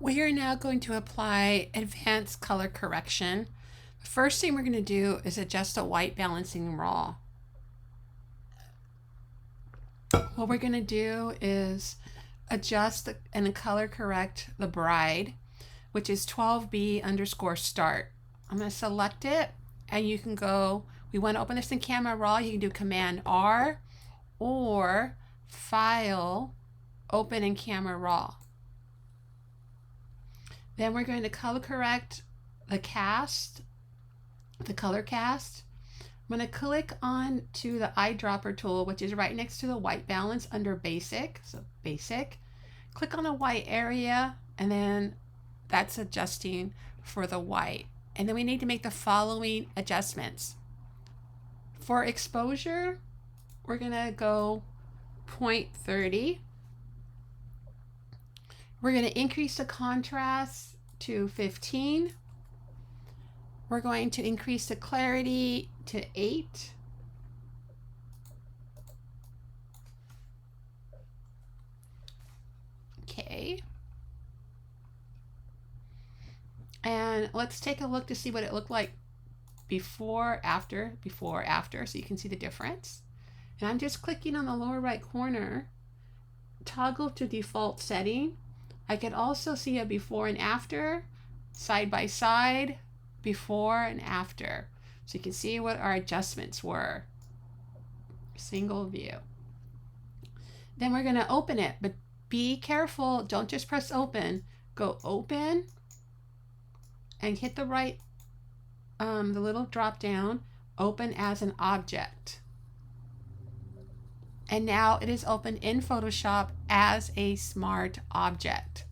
We are now going to apply advanced color correction. The first thing we're going to do is adjust a white balancing raw. What we're going to do is adjust and color correct the bride, which is 12B_start. I'm going to select it, and you can go, we want to open this in Camera Raw, you can do Command R or File, Open in Camera Raw. Then we're going to color correct the cast, the color cast. I'm going to click on to the eyedropper tool, which is right next to the white balance under basic. So basic, click on a white area, and then that's adjusting for the white. And then we need to make the following adjustments. For exposure, we're going to go 0.30. We're going to increase the contrast to 15. We're going to increase the clarity to 8. Okay. And let's take a look to see what it looked like before, after, so you can see the difference. And I'm just clicking on the lower right corner, toggle to default setting. I can also see a before and after, side by side, before and after. So you can see what our adjustments were. Single view. Then we're going to open it, but be careful. Don't just press open. Go open and hit the right, the little drop down, open as an object. And now it is open in Photoshop as a smart object.